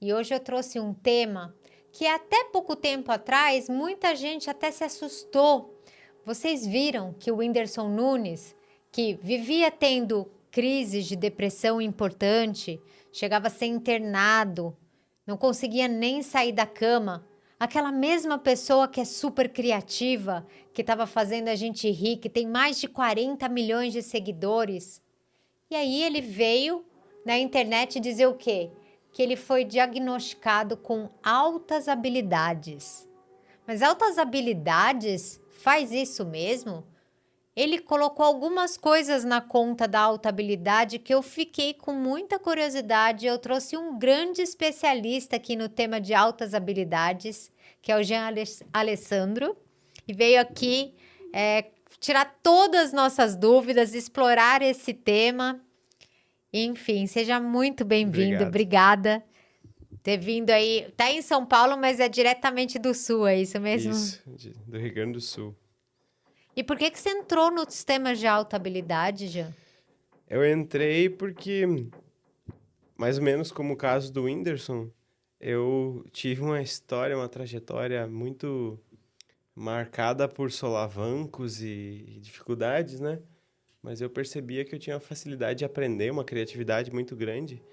E hoje eu trouxe um tema que até pouco tempo atrás muita gente até se assustou. Vocês viram que o Whindersson Nunes, que vivia tendo crises de depressão importante, chegava a ser internado, não conseguia nem sair da cama. Aquela mesma pessoa que é super criativa, que estava fazendo a gente rir, que tem mais de 40 milhões de seguidores. E aí ele veio na internet dizer o quê? Que ele foi diagnosticado com altas habilidades. Mas altas habilidades faz isso mesmo? Ele colocou algumas coisas na conta da alta habilidade que eu fiquei com muita curiosidade. Eu trouxe um grande especialista aqui no tema de altas habilidades, que é o Jean Alessandro, e veio aqui tirar todas as nossas dúvidas, explorar esse tema. Enfim, seja muito bem-vindo. Obrigado. Obrigada por ter vindo aí. Tá em São Paulo, mas é diretamente do Sul, é isso mesmo? Isso, do Rio Grande do Sul. E por que você entrou nos temas de alta habilidade, Jean? Eu entrei porque, mais ou menos como o caso do Whindersson, eu tive uma história, uma trajetória muito marcada por solavancos e dificuldades, né? Mas eu percebia que eu tinha uma facilidade de aprender, uma criatividade muito grande.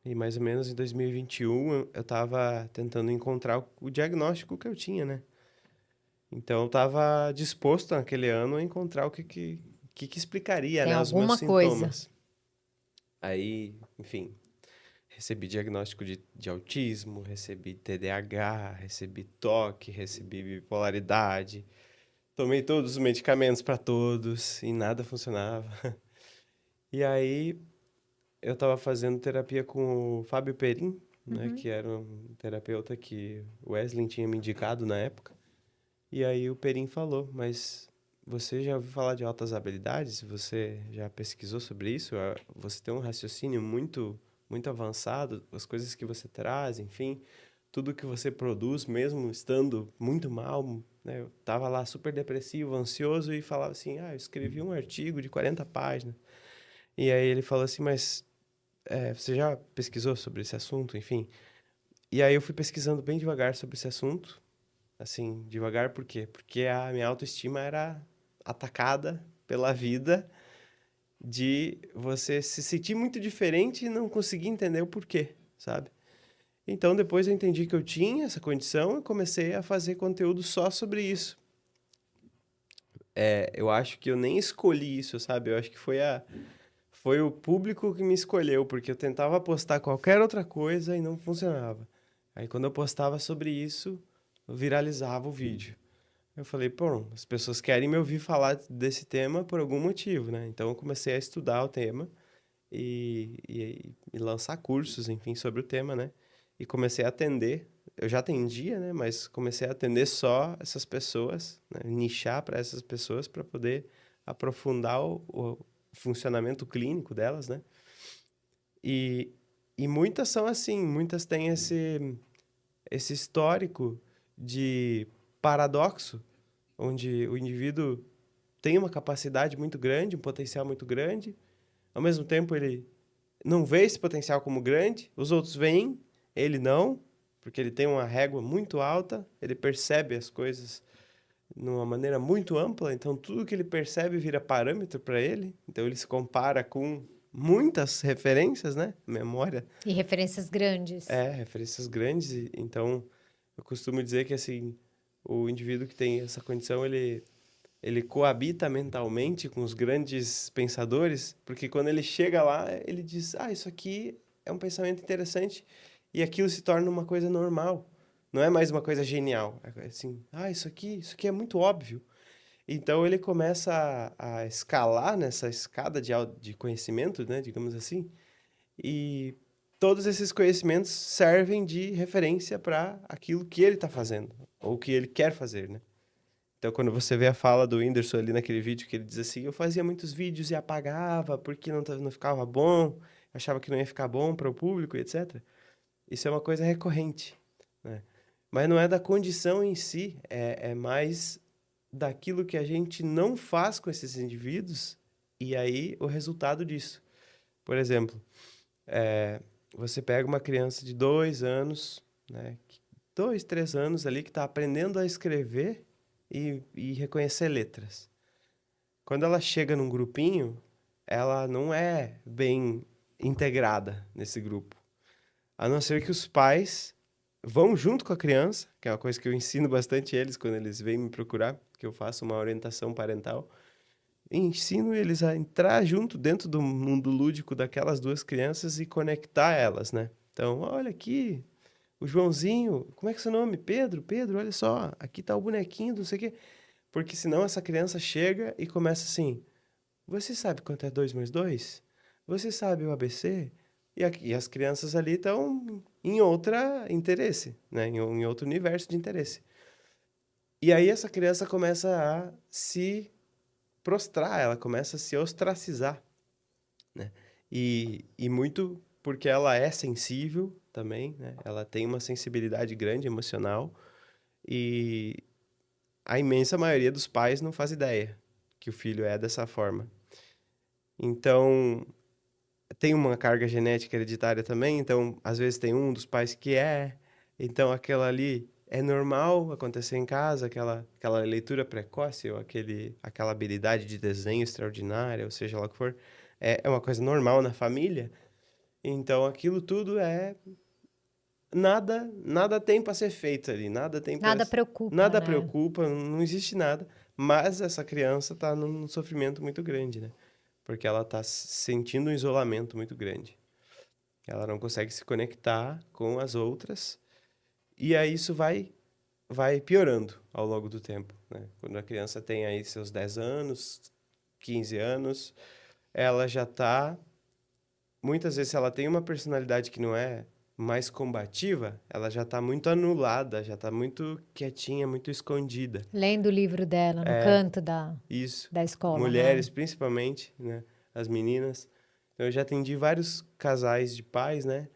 E mais ou menos em 2021 eu estava tentando encontrar o diagnóstico que eu tinha, né? Então eu estava disposto naquele ano a encontrar o que explicaria, Tem né, os meus alguma coisa. sintomas. Aí, enfim, recebi diagnóstico de autismo, recebi TDAH, recebi toque, recebi bipolaridade. Tomei todos os medicamentos para todos e nada funcionava. E aí eu estava fazendo terapia com o Fábio Perin, né, Uhum. que era um terapeuta que o Wesley tinha me indicado na época. E aí o Perin falou, mas você já ouviu falar de altas habilidades? Você já pesquisou sobre isso? Você tem um raciocínio muito avançado, as coisas que você traz, enfim, tudo que você produz, mesmo estando muito mal, né? Eu tava lá super depressivo, ansioso e falava assim, eu escrevi um artigo de 40 páginas. E aí ele falou assim, mas você já pesquisou sobre esse assunto? Enfim. E aí eu fui pesquisando bem devagar sobre esse assunto, assim, devagar, por quê? Porque a minha autoestima era atacada pela vida de você se sentir muito diferente e não conseguir entender o porquê, sabe? Então, depois eu entendi que eu tinha essa condição e comecei a fazer conteúdo só sobre isso. Eu acho que eu nem escolhi isso, sabe? Eu acho que foi o público que me escolheu, porque eu tentava postar qualquer outra coisa e não funcionava. Aí, quando eu postava sobre isso, viralizava o vídeo. Eu falei, pô, as pessoas querem me ouvir falar desse tema por algum motivo, né? Então eu comecei a estudar o tema e lançar cursos, enfim, sobre o tema, né? E comecei a atender. Eu já atendia, né? Mas comecei a atender só essas pessoas, né? Nichar para essas pessoas para poder aprofundar o funcionamento clínico delas, né? E, e muitas são assim, muitas têm esse histórico de paradoxo, onde o indivíduo tem uma capacidade muito grande, um potencial muito grande, ao mesmo tempo ele não vê esse potencial como grande, os outros veem, ele não, porque ele tem uma régua muito alta, ele percebe as coisas de uma maneira muito ampla, então tudo que ele percebe vira parâmetro para ele, então ele se compara com muitas referências, né? Memória E referências grandes. referências grandes, então eu costumo dizer que assim, o indivíduo que tem essa condição, ele coabita mentalmente com os grandes pensadores, porque quando ele chega lá, ele diz: isso aqui é um pensamento interessante, e aquilo se torna uma coisa normal. Não é mais uma coisa genial. É assim, isso aqui é muito óbvio. Então ele começa a escalar nessa escada de conhecimento, né, digamos assim, e todos esses conhecimentos servem de referência para aquilo que ele está fazendo, ou que ele quer fazer, né? Então, quando você vê a fala do Whindersson ali naquele vídeo, que ele diz assim, eu fazia muitos vídeos e apagava porque não ficava bom, achava que não ia ficar bom para o público, etc. Isso é uma coisa recorrente, né? Mas não é da condição em si, é mais daquilo que a gente não faz com esses indivíduos e aí o resultado disso. Por exemplo, você pega uma criança de 2 anos, né? 2, 3 anos ali que está aprendendo a escrever e reconhecer letras. Quando ela chega num grupinho, ela não é bem integrada nesse grupo. A não ser que os pais vão junto com a criança, que é uma coisa que eu ensino bastante eles quando eles vêm me procurar, que eu faço uma orientação parental. E ensino eles a entrar junto dentro do mundo lúdico daquelas duas crianças e conectar elas, né? Então, olha aqui, o Joãozinho, como é que é seu nome? Pedro, Pedro, olha só, aqui tá o bonequinho, não sei o quê. Porque senão essa criança chega e começa assim, você sabe quanto é 2 mais 2? Você sabe o ABC? E as crianças ali estão em outra interesse, né? Em outro universo de interesse. E aí essa criança começa a se prostrar, ela começa a se ostracizar, né? E muito porque ela é sensível também, né? Ela tem uma sensibilidade grande emocional e a imensa maioria dos pais não faz ideia que o filho é dessa forma. Então, tem uma carga genética hereditária também, então às vezes tem um dos pais que é, então aquela ali é normal acontecer em casa, aquela leitura precoce ou aquela habilidade de desenho extraordinária, ou seja lá o que for, é uma coisa normal na família. Então aquilo tudo é nada tem para ser feito ali, Nada preocupa, nada né? preocupa, não existe nada, mas essa criança está num sofrimento muito grande, né? Porque ela está sentindo um isolamento muito grande. Ela não consegue se conectar com as outras e aí isso vai piorando ao longo do tempo, né? Quando a criança tem aí seus 10 anos, 15 anos, ela já está muitas vezes se ela tem uma personalidade que não é mais combativa, ela já está muito anulada, já está muito quietinha, muito escondida. Lendo o livro dela no canto Isso. da escola, né? Mulheres, principalmente, né? As meninas. Então, eu já atendi vários casais de pais, né?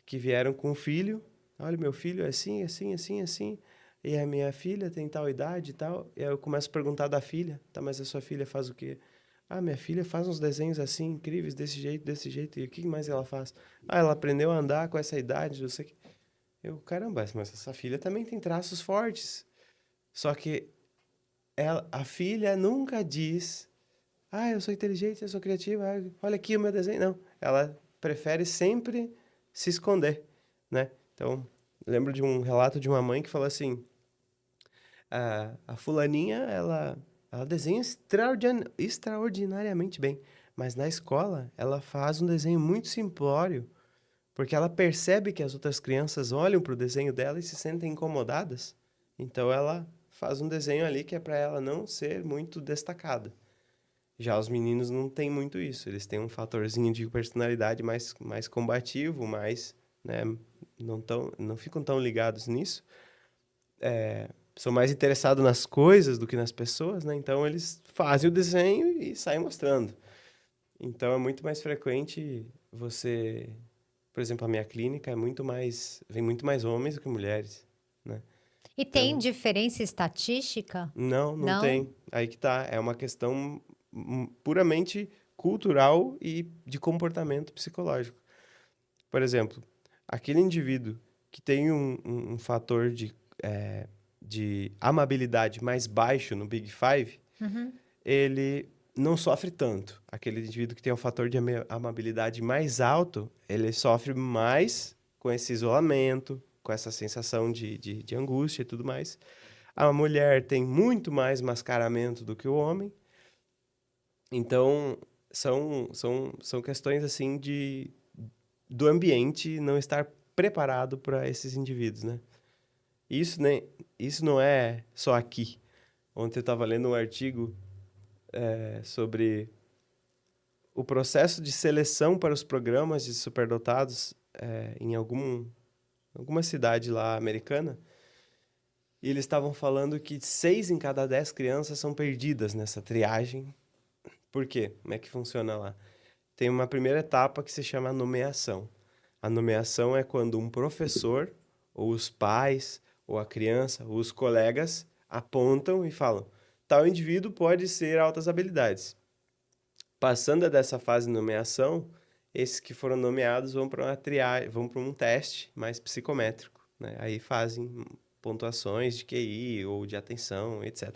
Que vieram com o filho. Olha, meu filho é assim, assim, assim, assim. E a minha filha tem tal idade e tal. E aí eu começo a perguntar da filha. Tá, mas a sua filha faz o quê? Ah, minha filha faz uns desenhos assim, incríveis, desse jeito, desse jeito. E o que mais ela faz? Ah, ela aprendeu a andar com essa idade, não sei o quê. Eu, caramba, mas essa filha também tem traços fortes. Só que a filha nunca diz eu sou inteligente, eu sou criativa, olha aqui o meu desenho. Não, ela prefere sempre se esconder, né? Então, lembro de um relato de uma mãe que falou assim, a fulaninha, ela desenha extraordinariamente bem, mas na escola ela faz um desenho muito simplório, porque ela percebe que as outras crianças olham para o desenho dela e se sentem incomodadas. Então, ela faz um desenho ali que é para ela não ser muito destacada. Já os meninos não têm muito isso. Eles têm um fatorzinho de personalidade mais combativo, né, não ficam tão ligados nisso. São mais interessados nas coisas do que nas pessoas, né? Então eles fazem o desenho e saem mostrando. Então é muito mais frequente você, por exemplo, a minha clínica vem muito mais homens do que mulheres, né? E tem Então, diferença estatística? não Não? tem. Aí que tá. É uma questão puramente cultural e de comportamento psicológico. Por exemplo, aquele indivíduo que tem um fator de amabilidade mais baixo no Big Five, Uhum. ele não sofre tanto. Aquele indivíduo que tem um fator de amabilidade mais alto, ele sofre mais com esse isolamento, com essa sensação de angústia e tudo mais. A mulher tem muito mais mascaramento do que o homem. Então, são questões assim do ambiente não estar preparado para esses indivíduos, né? Isso, né? Isso não é só aqui. Ontem eu estava lendo um artigo sobre o processo de seleção para os programas de superdotados em alguma cidade lá americana. E eles estavam falando que 6 em cada 10 crianças são perdidas nessa triagem. Por quê? Como é que funciona lá? Tem uma primeira etapa que se chama nomeação. A nomeação é quando um professor, ou os pais, ou a criança, ou os colegas apontam e falam: tal indivíduo pode ser altas habilidades. Passando dessa fase de nomeação, esses que foram nomeados vão para uma triagem, vão para um teste mais psicométrico, né? Aí fazem pontuações de QI ou de atenção, etc.